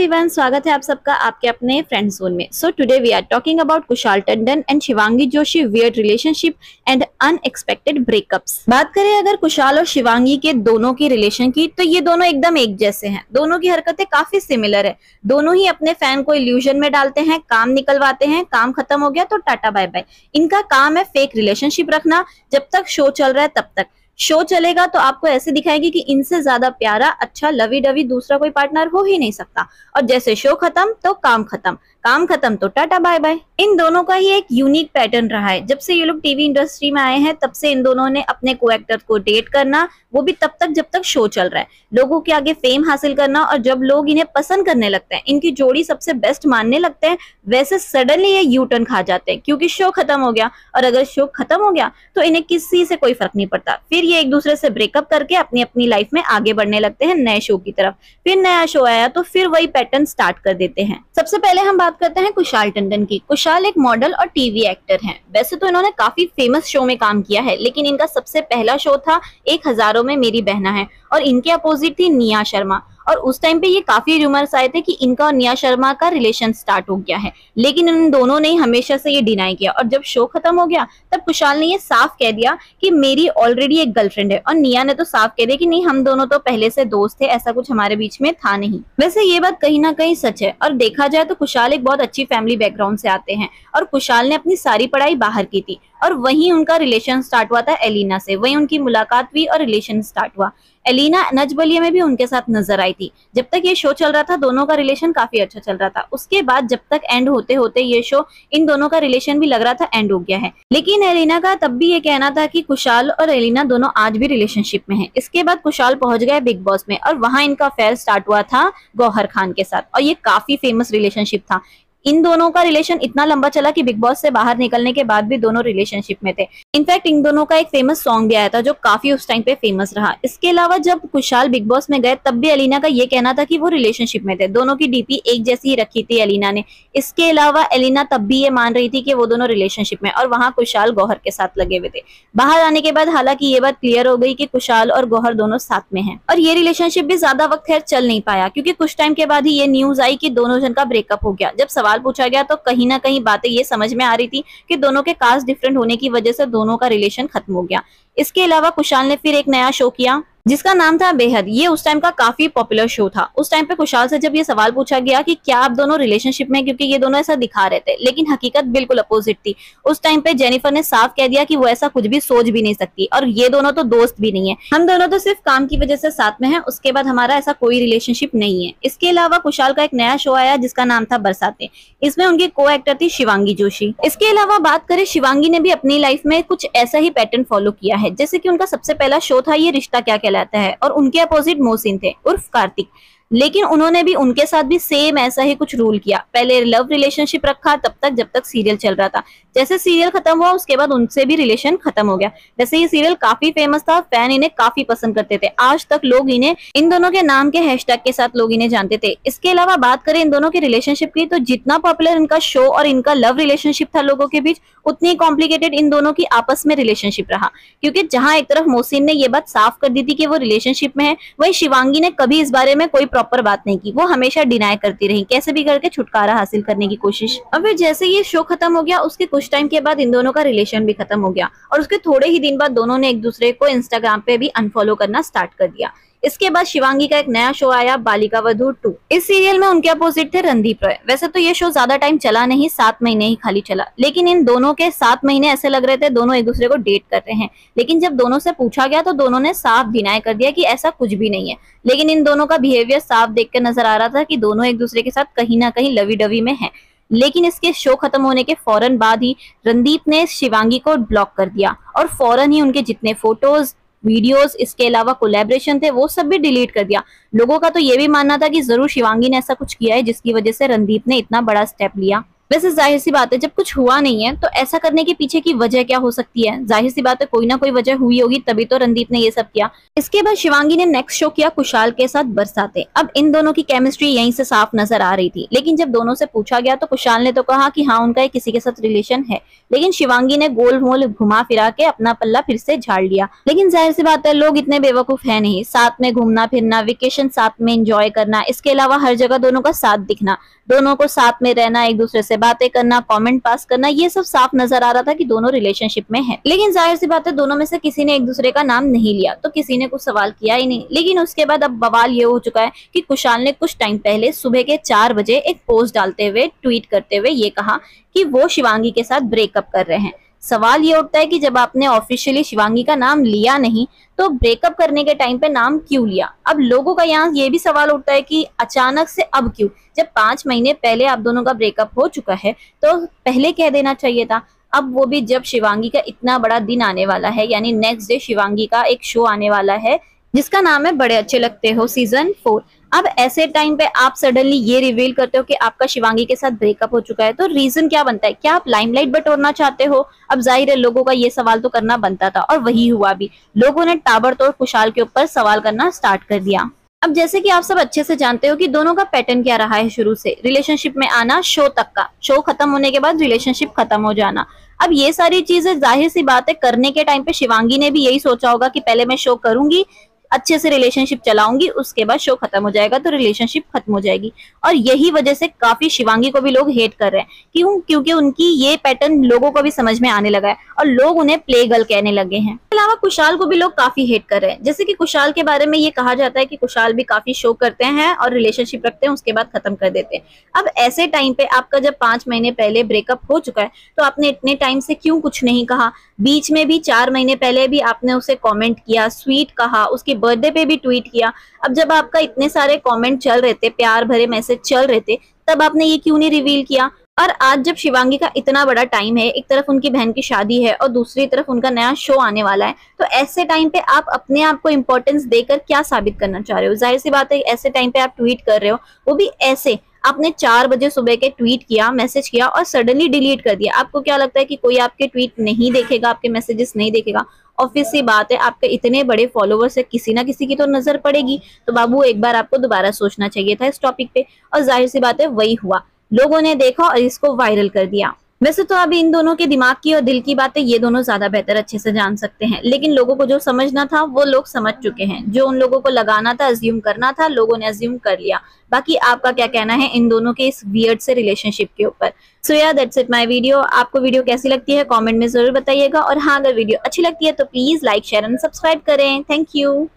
Everyone, स्वागत है आप सबका आपके अपने फ्रेंड जोन में। So today we are talking about Kushal Tandon and Shivangi Joshi weird relationship and unexpected breakups. बात करें अगर कुशाल और शिवांगी के दोनों की रिलेशन की, तो ये दोनों एकदम एक जैसे हैं। दोनों की हरकतें काफी सिमिलर है। दोनों ही अपने फैन को इल्यूजन में डालते हैं, काम निकलवाते हैं, काम खत्म हो गया तो टाटा बाय बाय। इनका काम है फेक रिलेशनशिप रखना। जब तक शो चल रहा है तब तक शो चलेगा तो आपको ऐसे दिखाएगी कि इनसे ज्यादा प्यारा, अच्छा, लवी डवी दूसरा कोई पार्टनर हो ही नहीं सकता। और जैसे शो खत्म तो काम खत्म, काम खत्म तो टाटा बाय बाय। इन दोनों का ही एक यूनिक पैटर्न रहा है। जब से ये लोग टीवी इंडस्ट्री में आए हैं तब से इन दोनों ने अपने को एक्टर को डेट करना, वो भी तब तक जब तक शो चल रहा है, लोगों के आगे फेम हासिल करना। और जब लोग इन्हें पसंद करने लगते हैं, इनकी जोड़ी सबसे बेस्ट मानने लगते हैं, वैसे सडनली ये यू टर्न खा जाते हैं क्योंकि शो खत्म हो गया। और अगर शो खत्म हो गया तो इन्हें किसी से कोई फर्क नहीं पड़ता। फिर ये एक दूसरे से ब्रेकअप करके अपनी अपनी लाइफ में आगे बढ़ने लगते हैं नए शो की तरफ। फिर नया शो आया तो फिर वही पैटर्न स्टार्ट कर देते हैं। सबसे पहले हम बात करते हैं कुशाल टंडन की। कुशाल एक मॉडल और टीवी एक्टर हैं। वैसे तो इन्होंने काफी फेमस शो में काम किया है, लेकिन इनका सबसे पहला शो था एक हजारों में मेरी बहना है, और इनके अपोजिट थी निया शर्मा। और उस टाइम पे ये काफी रूमर्स आए थे कि इनका और निया शर्मा का रिलेशन स्टार्ट हो गया है, लेकिन इन दोनों ने हमेशा से ये डिनाई किया। और जब शो खत्म हो गया तब कुशाल ने ये साफ कह दिया कि मेरी ऑलरेडी एक गर्लफ्रेंड है, और निया ने तो साफ कह दिया कि नहीं, हम दोनों तो पहले से दोस्त थे, ऐसा कुछ हमारे बीच में था नहीं। वैसे ये बात कहीं ना कहीं सच है, और देखा जाए तो कुशाल एक बहुत अच्छी फैमिली बैकग्राउंड से आते हैं, और कुशाल ने अपनी सारी पढ़ाई बाहर की थी, और वहीं उनका रिलेशन स्टार्ट हुआ था एलिना से। वहीं उनकी मुलाकात हुई और रिलेशन स्टार्ट हुआ। एलिना नच बलिए में भी उनके साथ नजर आई थी। जब तक ये शो चल रहा था दोनों का रिलेशन काफी अच्छा चल रहा था। उसके बाद जब तक एंड होते होते ये शो, इन दोनों का रिलेशन भी लग रहा था एंड हो गया है। लेकिन एलिना का तब भी ये कहना था कि कुशाल और एलिना दोनों आज भी रिलेशनशिप में हैं। इसके बाद कुशाल पहुंच गए बिग बॉस में, और वहां इनका अफेयर स्टार्ट हुआ था गौहर खान के साथ, और ये काफी फेमस रिलेशनशिप था। इन दोनों का रिलेशन इतना लंबा चला कि बिग बॉस से बाहर निकलने के बाद भी दोनों रिलेशनशिप में थे। इनफैक्ट इन दोनों का एक फेमस सॉन्ग भी आया था जो काफी उस टाइम पे फेमस रहा। इसके अलावा जब कुशाल बिग बॉस में गए तब भी एलिना का ये कहना था कि वो रिलेशनशिप में थे। दोनों की डीपी एक जैसी ही रखी थी एलिना ने। इसके अलावा एलिना तब भी ये मान रही थी कि वो दोनों रिलेशनशिप में, और वहां कुशाल गौहर के साथ लगे हुए थे। बाहर आने के बाद हालांकि ये बात क्लियर हो गई कि कुशाल और गौहर दोनों साथ में हैं, और ये रिलेशनशिप भी ज्यादा वक्त खैर चल नहीं पाया, क्योंकि कुछ टाइम के बाद ही ये न्यूज आई कि दोनों जन का ब्रेकअप हो गया। जब सवाल पूछा गया तो कहीं ना कहीं बातें ये समझ में आ रही थी कि दोनों के कास्ट डिफरेंट होने की वजह से दोनों का रिलेशन खत्म हो गया। इसके अलावा कुशाल ने फिर एक नया शो किया जिसका नाम था बेहद। ये उस टाइम का काफी पॉपुलर शो था। उस टाइम पे कुशाल से जब ये सवाल पूछा गया कि क्या आप दोनों रिलेशनशिप में, क्योंकि ये दोनों ऐसा दिखा रहे थे, लेकिन हकीकत बिल्कुल अपोजिट थी। उस टाइम पे जेनिफर ने साफ कह दिया कि वो ऐसा कुछ भी सोच भी नहीं सकती, और ये दोनों तो दोस्त भी नहीं है, हम दोनों तो सिर्फ काम की वजह से साथ में हैं, उसके बाद हमारा ऐसा कोई रिलेशनशिप नहीं है। इसके अलावा कुशाल का एक नया शो आया जिसका नाम था बरसाते। इसमें उनकी को एक्टर थी शिवांगी जोशी। इसके अलावा बात करें, शिवांगी ने भी अपनी लाइफ में कुछ ऐसा ही पैटर्न फॉलो किया है। जैसे कि उनका सबसे पहला शो था ये रिश्ता क्या कहलाता है, और उनके अपोजिट मोहसिन थे उर्फ कार्तिक। लेकिन उन्होंने भी उनके साथ भी सेम ऐसा ही कुछ रूल किया। पहले लव रिलेशनशिप रखा तब तक जब तक सीरियल चल रहा था। जैसे सीरियल खत्म हुआ उसके बाद उनसे भी रिलेशन खत्म हो गया। वैसे ये सीरियल काफी फेमस था, फैन इन्हें काफी पसंद करते थे। आज तक लोग इन्हें इन दोनों के नाम के हैशटैग के साथ लोग इन्हें जानते थे। इसके अलावा बात करें इन दोनों के रिलेशनशिप की, तो जितना पॉपुलर इनका शो और इनका लव रिलेशनशिप था लोगों के बीच, उतनी कॉम्प्लिकेटेड इन दोनों की आपस में रिलेशनशिप रहा। क्योंकि जहां एक तरफ मोहसिन ने ये बात साफ कर दी थी कि वो रिलेशनशिप में है, वही शिवांगी ने कभी इस बारे में कोई प्रॉपर बात नहीं की। वो हमेशा डिनाई करती रही, कैसे भी करके छुटकारा हासिल करने की कोशिश। और फिर जैसे ये शो खत्म हो गया उसके कुछ टाइम के बाद इन दोनों का रिलेशन भी खत्म हो गया, और उसके थोड़े ही दिन बाद दोनों ने एक दूसरे को इंस्टाग्राम पे भी अनफॉलो करना स्टार्ट कर दिया। इसके बाद शिवांगी का एक नया शो आया बालिका वधू 2। इस सीरियल में उनके अपोजिट थे रणदीप रॉय। वैसे तो ये शो ज्यादा टाइम चला नहीं, 7 महीने ही खाली चला, लेकिन इन दोनों के 7 महीने ऐसे लग रहे थे दोनों एक दूसरे को डेट कर रहे हैं। लेकिन जब दोनों से पूछा गया तो दोनों ने साफ डिनाई कर दिया कि ऐसा कुछ भी नहीं है। लेकिन इन दोनों का बिहेवियर साफ देख कर नजर आ रहा था कि दोनों एक दूसरे के साथ कहीं ना कहीं लवी डवी में है। लेकिन इसके शो खत्म होने के फौरन बाद ही रणदीप ने शिवांगी को ब्लॉक कर दिया, और फौरन ही उनके जितने फोटोज, वीडियोस, इसके अलावा कोलैबोरेशन थे वो सब भी डिलीट कर दिया। लोगों का तो ये भी मानना था कि जरूर शिवांगी ने ऐसा कुछ किया है जिसकी वजह से रणदीप ने इतना बड़ा स्टेप लिया। वैसे जाहिर सी बात है जब कुछ हुआ नहीं है तो ऐसा करने के पीछे की वजह क्या हो सकती है? जाहिर सी बात है कोई ना कोई वजह हुई होगी, तभी तो रणदीप ने ये सब किया। इसके बाद शिवांगी ने नेक्स्ट शो किया कुशाल के साथ बरसाते। अब इन दोनों की केमिस्ट्री यहीं से साफ नजर आ रही थी, लेकिन जब दोनों से पूछा गया तो कुशाल ने तो कहा कि हाँ उनका किसी के साथ रिलेशन है, लेकिन शिवांगी ने गोल मोल घुमा फिरा के अपना पल्ला फिर से झाड़ लिया। लेकिन जाहिर सी बात है लोग इतने बेवकूफ है नहीं, साथ में घूमना फिरना, वेकेशन साथ में एंजॉय करना, इसके अलावा हर जगह दोनों का साथ दिखना, दोनों को साथ में रहना, एक दूसरे से बातें करना, कमेंट पास करना, ये सब साफ नजर आ रहा था कि दोनों रिलेशनशिप में हैं। लेकिन जाहिर सी बात है दोनों में से किसी ने एक दूसरे का नाम नहीं लिया, तो किसी ने कुछ सवाल किया ही नहीं। लेकिन उसके बाद अब बवाल ये हो चुका है कि कुशाल ने कुछ टाइम पहले सुबह के 4 बजे एक पोस्ट डालते हुए, ट्वीट करते हुए ये कहा कि वो शिवांगी के साथ ब्रेकअप कर रहे हैं। सवाल ये उठता है कि जब आपने ऑफिशियली शिवांगी का नाम लिया नहीं तो ब्रेकअप करने के टाइम पे नाम क्यों लिया? अब लोगों का यहाँ ये भी सवाल उठता है कि अचानक से अब क्यों? जब 5 महीने पहले आप दोनों का ब्रेकअप हो चुका है तो पहले कह देना चाहिए था। अब वो भी जब शिवांगी का इतना बड़ा दिन आने वाला है, यानी नेक्स्ट डे शिवांगी का एक शो आने वाला है जिसका नाम है बड़े अच्छे लगते हो सीजन 4। अब ऐसे टाइम पे आप सडनली ये रिवील करते हो कि आपका शिवांगी के साथ ब्रेकअप हो चुका है, तो रीजन क्या बनता है? क्या आप लाइमलाइट बटोरना चाहते हो? अब जाहिर है लोगों का ये सवाल तो करना बनता था और वही हुआ भी। लोगों ने ताबड़तोड़ कुशाल के ऊपर सवाल करना स्टार्ट कर दिया। अब जैसे कि आप सब अच्छे से जानते हो कि दोनों का पैटर्न क्या रहा है शुरू से, रिलेशनशिप में आना, शो तक का, शो खत्म होने के बाद रिलेशनशिप खत्म हो जाना। अब ये सारी चीजें जाहिर सी बात है करने के टाइम पे शिवांगी ने भी यही सोचा होगा कि पहले मैं शो करूंगी, अच्छे से रिलेशनशिप चलाऊंगी, उसके बाद शो खत्म हो जाएगा तो रिलेशनशिप खत्म हो जाएगी। और यही वजह से काफी शिवांगी को भी लोग हेट कर रहे हैं, क्यों? क्योंकि उनकी ये पैटर्न लोगों को भी समझ में आने लगा है और लोग उन्हें प्ले गर्ल कहने लगे हैं। इसके अलावा कुशाल को भी लोग काफी हेट कर रहे हैं। जैसे कि कुशाल के बारे में ये कहा जाता है कि कुशाल भी काफी शो करते हैं और रिलेशनशिप रखते हैं, उसके बाद खत्म कर देते हैं। अब ऐसे टाइम पे आपका जब 5 महीने पहले ब्रेकअप हो चुका है तो आपने इतने टाइम से क्यों कुछ नहीं कहा? बीच में भी 4 महीने पहले भी आपने उसे कमेंट किया, स्वीट कहा, उसकी बर्थडे पे भी ट्वीट किया। अब जब आपका इतने सारे कमेंट चल रहे थे, प्यार भरे मैसेज चल रहे थे, तब आपने ये क्यों नहीं रिवील किया? और आज जब शिवांगी का इतना बड़ा टाइम है, एक तरफ उनकी बहन की शादी है और दूसरी तरफ उनका नया शो आने वाला है, तो ऐसे टाइम पे आप अपने आप को इम्पोर्टेंस देकर क्या साबित करना चाह रहे हो? जाहिर सी बात है ऐसे टाइम पे आप ट्वीट कर रहे हो, वो भी ऐसे आपने 4 बजे सुबह के ट्वीट किया, मैसेज किया और सडनली डिलीट कर दिया। आपको क्या लगता है कि कोई आपके ट्वीट नहीं देखेगा, आपके मैसेजेस नहीं देखेगा? ऑब्वियस सी बात है आपके इतने बड़े फॉलोवर्स है, किसी ना किसी की तो नजर पड़ेगी। तो बाबू एक बार आपको दोबारा सोचना चाहिए था इस टॉपिक पे। और जाहिर सी बात है वही हुआ, लोगों ने देखा और इसको वायरल कर दिया। वैसे तो अभी इन दोनों के दिमाग की और दिल की बातें ये दोनों ज्यादा बेहतर अच्छे से जान सकते हैं, लेकिन लोगों को जो समझना था वो लोग समझ चुके हैं। जो उन लोगों को लगाना था, अज्यूम करना था, लोगों ने अज्यूम कर लिया। बाकी आपका क्या कहना है इन दोनों के इस वियर्ड से रिलेशनशिप के ऊपर? सो या दैट्स इट माय वीडियो। आपको वीडियो कैसी लगती है कमेंट में जरूर बताइएगा, और हाँ अगर वीडियो अच्छी लगती है तो please like, share and subscribe करें। Thank you.